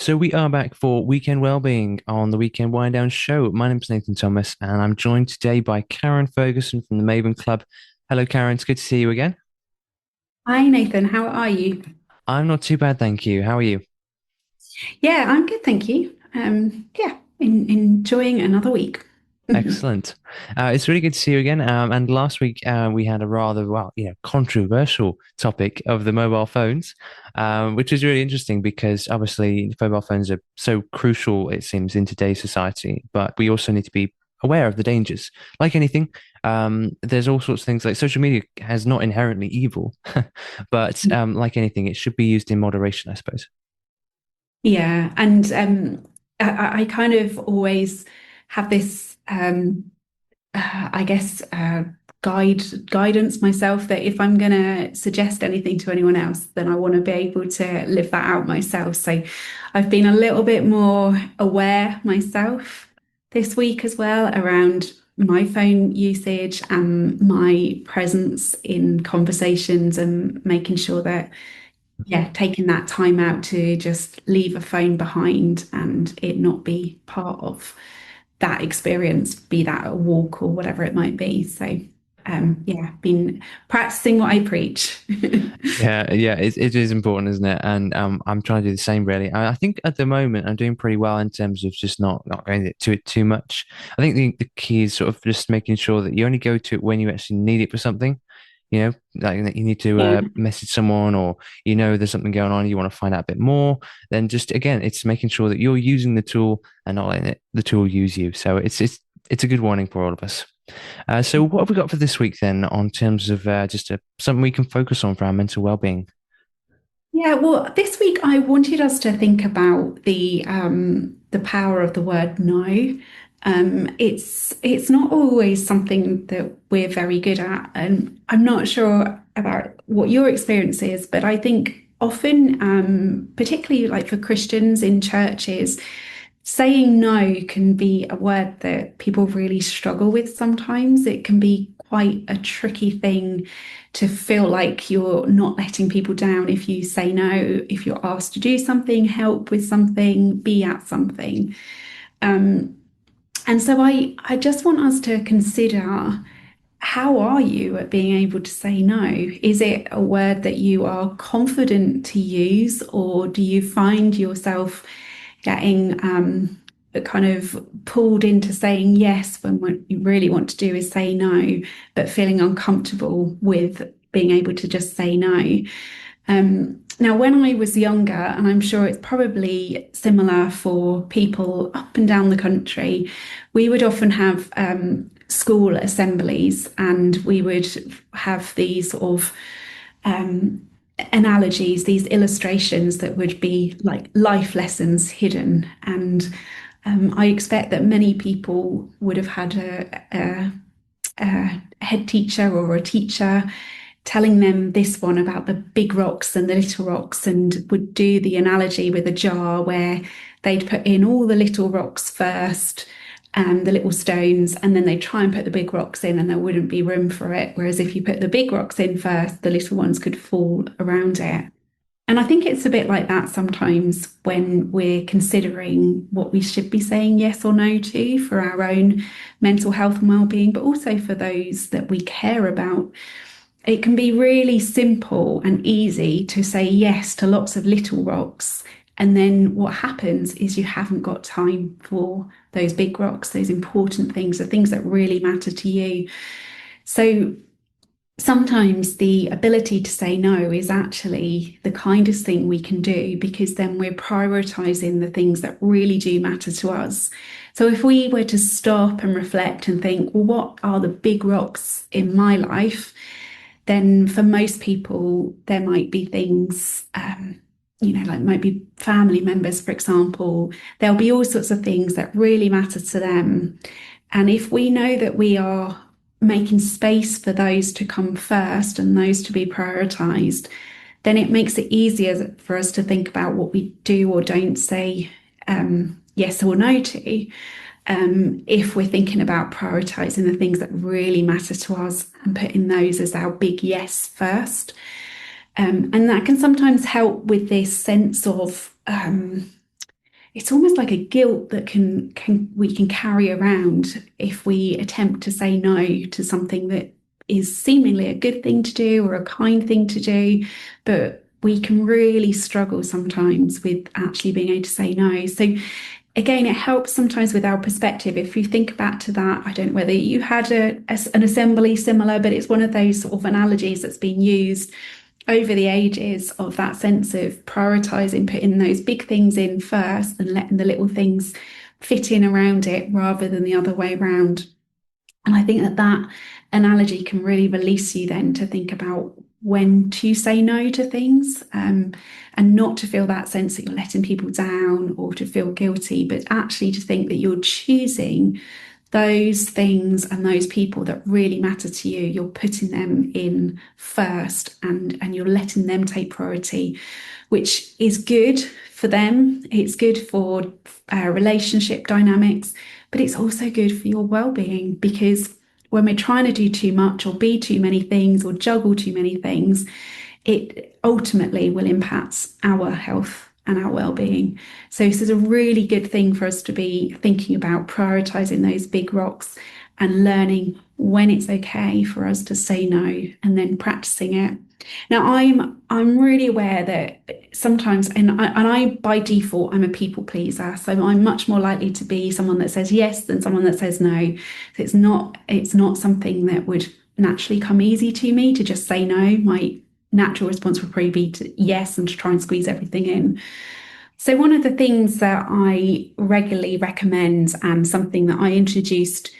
So we are back for Weekend Wellbeing on the Weekend Wind Down Show. My name's Nathan Thomas, and I'm joined today by Karen Ferguson from the Maven Club. Hello, Karen. It's good to see you again. Hi Nathan, how are you? I'm not too bad, thank you. How are you? Yeah, I'm good, thank you. Enjoying another week. Excellent. It's really good to see you again. And last week we had a rather, controversial topic of the mobile phones, which is really interesting because obviously mobile phones are so crucial, it seems, in today's society. But we also need to be aware of the dangers. Like anything, there's all sorts of things. Like social media has not inherently evil, but like anything, it should be used in moderation, I suppose. Yeah, and I kind of always have this, I guess, guidance myself that if I'm going to suggest anything to anyone else, then I want to be able to live that out myself. So I've been a little bit more aware myself this week as well around my phone usage and my presence in conversations and making sure that, yeah, taking that time out to just leave a phone behind and it not be part of that experience, be that a walk or whatever it might be. So, yeah, been practicing what I preach. Yeah, it is important, isn't it? And I'm trying to do the same, really. I think at the moment I'm doing pretty well in terms of just not going to it too much. I think the key is sort of just making sure that you only go to it when you actually need it for something. Like that you need to Yeah. message someone, or there's something going on, you want to find out a bit more. Then just again, it's making sure that you're using the tool and not letting the tool use you. So it's a good warning for all of us. So what have we got for this week then, on terms of something we can focus on for our mental well-being? Yeah, well, this week I wanted us to think about the power of the word no. It's not always something that we're very good at, and I'm not sure about what your experience is, but I think often, particularly like for Christians in churches, saying no can be a word that people really struggle with sometimes. It can be quite a tricky thing to feel like you're not letting people down if you say no, if you're asked to do something, help with something, be at something. Um, and so I just want us to consider, how are you at being able to say no? Is it a word that you are confident to use, or do you find yourself getting kind of pulled into saying yes when what you really want to do is say no, but feeling uncomfortable with being able to just say no? Now, when I was younger, and I'm sure it's probably similar for people up and down the country, we would often have school assemblies, and we would have these sort of analogies, these illustrations that would be like life lessons hidden. And I expect that many people would have had a head teacher or a teacher telling them this one about the big rocks and the little rocks, and would do the analogy with a jar where they'd put in all the little rocks first and the little stones, and then they'd try and put the big rocks in and there wouldn't be room for it. Whereas if you put the big rocks in first, the little ones could fall around it. And I think it's a bit like that sometimes when we're considering what we should be saying yes or no to for our own mental health and well-being, but also for those that we care about. It can be really simple and easy to say yes to lots of little rocks. And then what happens is you haven't got time for those big rocks, those important things, the things that really matter to you. So sometimes the ability to say no is actually the kindest thing we can do, because then we're prioritizing the things that really do matter to us. So if we were to stop and reflect and think, well, what are the big rocks in my life? Then for most people, there might be things, like might be family members, for example. There'll be all sorts of things that really matter to them. And if we know that we are making space for those to come first and those to be prioritized, then it makes it easier for us to think about what we do or don't say yes or no to. If we're thinking about prioritizing the things that really matter to us and putting those as our big yes first. And that can sometimes help with this sense of it's almost like a guilt that can we can carry around if we attempt to say no to something that is seemingly a good thing to do or a kind thing to do, but we can really struggle sometimes with actually being able to say no. So again, it helps sometimes with our perspective. If you think back to that, I don't know whether you had an assembly similar, but it's one of those sort of analogies that's been used over the ages of that sense of prioritizing, putting those big things in first and letting the little things fit in around it rather than the other way around. And I think that that analogy can really release you then to think about when to say no to things, and not to feel that sense that you're letting people down or to feel guilty, but actually to think that you're choosing those things and those people that really matter to you. You're putting them in first, and you're letting them take priority, which is good for them. It's good for relationship dynamics, but it's also good for your well-being, because when we're trying to do too much or be too many things or juggle too many things, it ultimately will impact our health and our well-being. So this is a really good thing for us to be thinking about, prioritizing those big rocks and learning when it's okay for us to say no and then practicing it. Now I'm really aware that sometimes, and I by default I'm a people pleaser, so I'm much more likely to be someone that says yes than someone that says no. So it's not something that would naturally come easy to me to just say no. My natural response would probably be to yes and to try and squeeze everything in. So one of the things that I regularly recommend, and something that I introduced,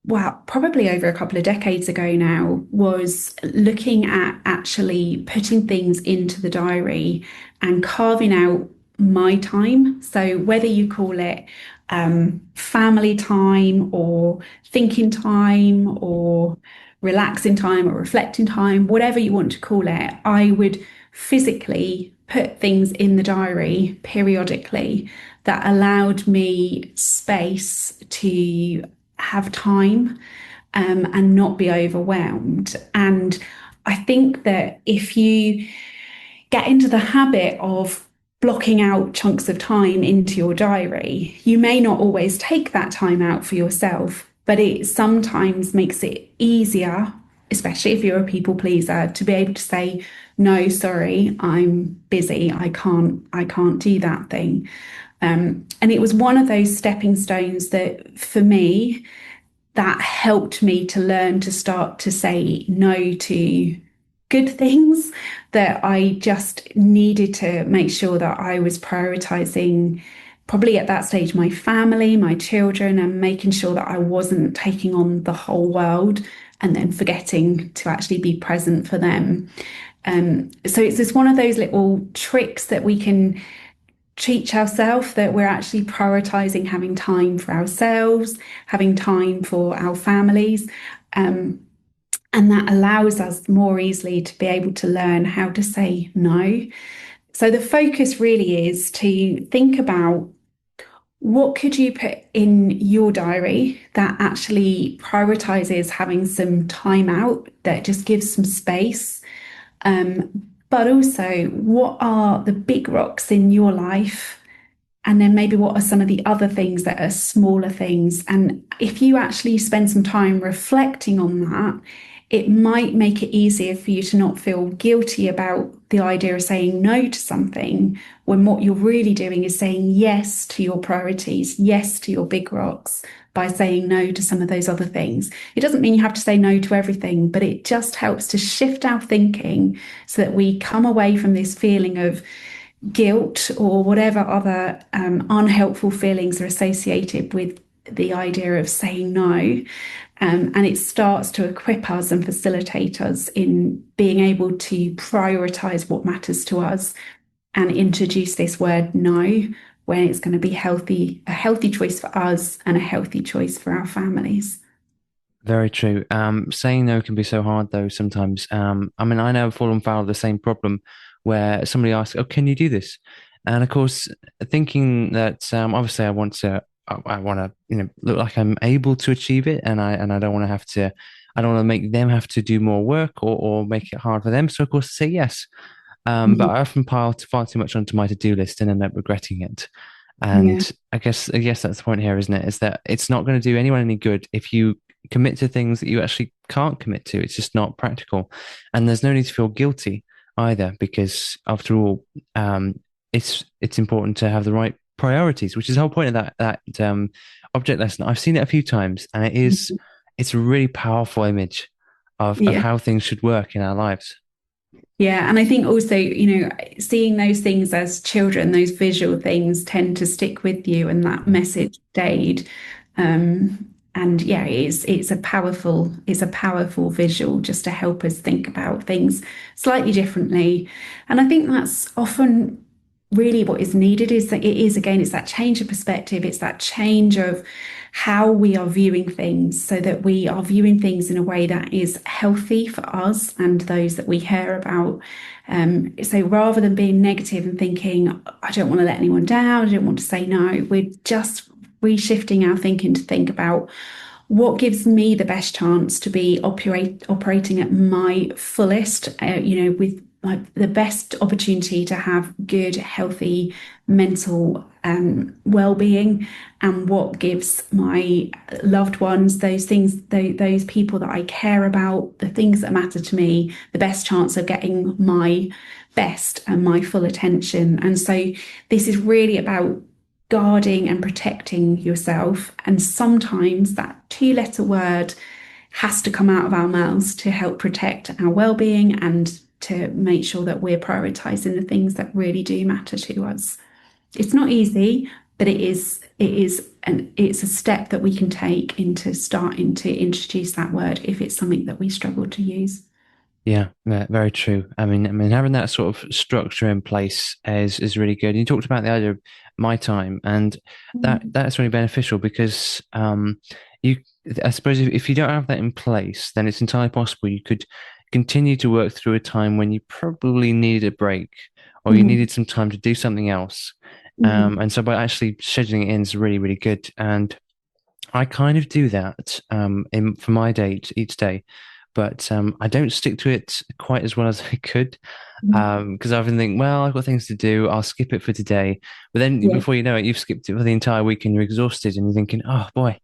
well, probably over a couple of decades ago now, was looking at actually putting things into the diary and carving out my time. So whether you call it family time or thinking time or relaxing time or reflecting time, whatever you want to call it, I would physically put things in the diary periodically that allowed me space to have time, and not be overwhelmed. And I think that if you get into the habit of blocking out chunks of time into your diary, you may not always take that time out for yourself, but it sometimes makes it easier, especially if you're a people pleaser, to be able to say, no, sorry, I'm busy. I can't do that thing. And it was one of those stepping stones that for me, that helped me to learn to start to say no to good things, that I just needed to make sure that I was prioritizing, probably at that stage, my family, my children, and making sure that I wasn't taking on the whole world and then forgetting to actually be present for them. So it's just one of those little tricks that we can teach ourselves, that we're actually prioritizing having time for ourselves, having time for our families. And that allows us more easily to be able to learn how to say no. So the focus really is to think about what could you put in your diary that actually prioritizes having some time out, that just gives some space. But also, what are the big rocks in your life? And then maybe what are some of the other things that are smaller things? And if you actually spend some time reflecting on that, it might make it easier for you to not feel guilty about the idea of saying no to something, when what you're really doing is saying yes to your priorities, yes to your big rocks, by saying no to some of those other things. It doesn't mean you have to say no to everything, but it just helps to shift our thinking so that we come away from this feeling of guilt or whatever other unhelpful feelings are associated with the idea of saying no. And it starts to equip us and facilitate us in being able to prioritize what matters to us and introduce this word no when it's going to be healthy, a healthy choice for us and a healthy choice for our families. Very true. Saying no can be so hard though sometimes. I mean, I know I've fallen foul of the same problem where somebody asks, "Oh, can you do this?" And of course, thinking that obviously I want to, look like I'm able to achieve it, and I don't want to have to, I don't want to make them have to do more work or make it hard for them. So of course, I say yes. But Mhm. I often pile far too much onto my to-do list and end up regretting it. Yeah. And I guess that's the point here, isn't it? Is that it's not going to do anyone any good if you commit to things that you actually can't commit to. It's just not practical. And there's no need to feel guilty either, because after all, it's important to have the right priorities, which is the whole point of that object lesson. I've seen it a few times, and it's a really powerful image of Yeah. how things should work in our lives. Yeah, and I think also, seeing those things as children, those visual things tend to stick with you, and that Mm. message stayed. And yeah, it's a powerful visual just to help us think about things slightly differently. And I think that's often really what is needed is that it is again, it's that change of perspective, it's that change of how we are viewing things so that we are viewing things in a way that is healthy for us and those that we care about. So rather than being negative and thinking, I don't want to let anyone down, I don't want to say no, we're just reshifting our thinking to think about what gives me the best chance to be operating at my fullest, with like the best opportunity to have good, healthy mental well-being, and what gives my loved ones, those things, those people that I care about, the things that matter to me, the best chance of getting my best and my full attention. And so this is really about guarding and protecting yourself. And sometimes that two-letter word has to come out of our mouths to help protect our well-being and to make sure that we're prioritizing the things that really do matter to us. It's not easy, but it's a step that we can take into starting to introduce that word if it's something that we struggle to use. Yeah, yeah, very true. I mean, having that sort of structure in place is really good. You talked about the idea of my time, and that's really beneficial because you, I suppose, if you don't have that in place, then it's entirely possible you could continue to work through a time when you probably needed a break or you Mhm. needed some time to do something else. Mhm. And so by actually scheduling it in is really, really good. And I kind of do that for my day each day, but I don't stick to it quite as well as I could Mhm. because I often think, well, I've got things to do. I'll skip it for today. But then Yeah. before you know it, you've skipped it for the entire week and you're exhausted and you're thinking, oh boy.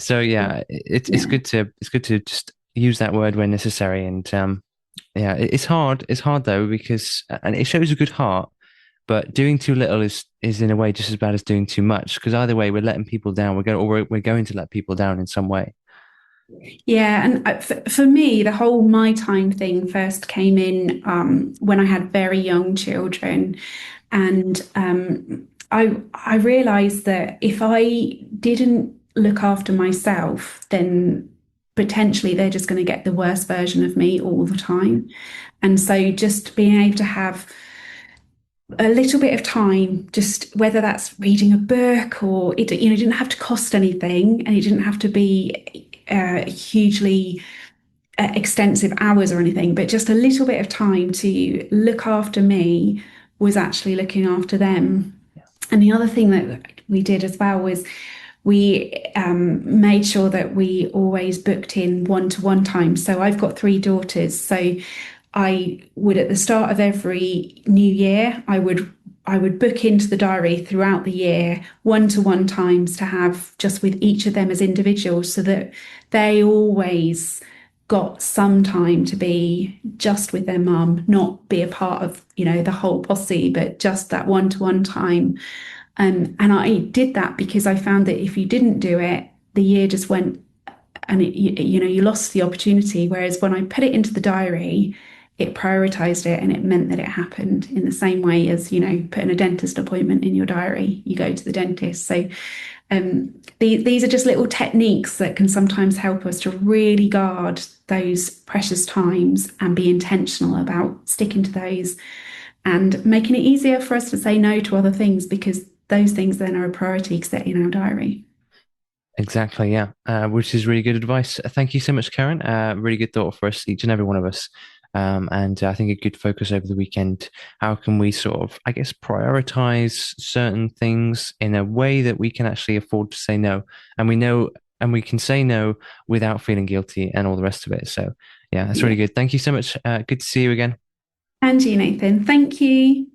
So yeah, it's Yeah. good to just use that word when necessary. And yeah, it's hard. It's hard though because and it shows a good heart. But doing too little is in a way just as bad as doing too much because either way we're letting people down. We're going to let people down in some way. Yeah, and for me, the whole my time thing first came in when I had very young children, and I realized that if I didn't look after myself, then potentially they're just going to get the worst version of me all the time. And so just being able to have a little bit of time, just whether that's reading a book or it didn't have to cost anything and it didn't have to be hugely extensive hours or anything, but just a little bit of time to look after me was actually looking after them. And the other thing that we did as well was we made sure that we always booked in one-to-one time. So I've got three daughters. So I would, at the start of every new year, I would book into the diary throughout the year one-to-one times to have just with each of them as individuals so that they always got some time to be just with their mum, not be a part of, the whole posse, but just that one-to-one time. And I did that because I found that if you didn't do it, the year just went and you lost the opportunity. Whereas when I put it into the diary, it prioritized it and it meant that it happened in the same way as, putting a dentist appointment in your diary, you go to the dentist. So these are just little techniques that can sometimes help us to really guard those precious times and be intentional about sticking to those and making it easier for us to say no to other things because those things then are a priority set in our diary. Exactly, yeah. Which is really good advice. Thank you so much, Karen. Really good thought for us, each and every one of us. And I think a good focus over the weekend. How can we sort of, I guess, prioritize certain things in a way that we can actually afford to say no, and we know, and we can say no without feeling guilty and all the rest of it. So, yeah, that's Yeah. really good. Thank you so much. Good to see you again. And you, Nathan. Thank you.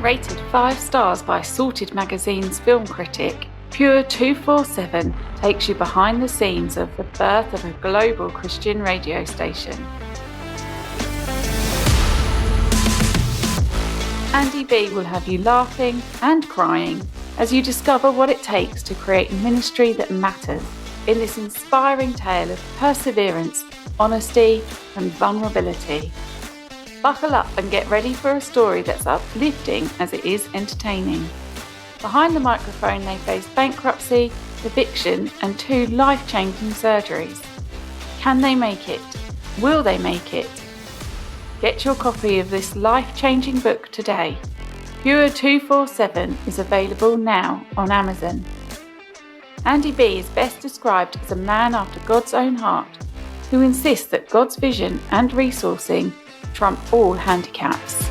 Rated 5 stars by Sorted Magazine's film critic, Pure 247 takes you behind the scenes of the birth of a global Christian radio station. Andy B will have you laughing and crying as you discover what it takes to create ministry that matters in this inspiring tale of perseverance, honesty, and vulnerability. Buckle up and get ready for a story that's uplifting as it is entertaining. Behind the microphone, they face bankruptcy, eviction, and 2 life-changing surgeries. Can they make it? Will they make it? Get your copy of this life-changing book today. Pure 247 is available now on Amazon. Andy B is best described as a man after God's own heart, who insists that God's vision and resourcing trump all handicaps.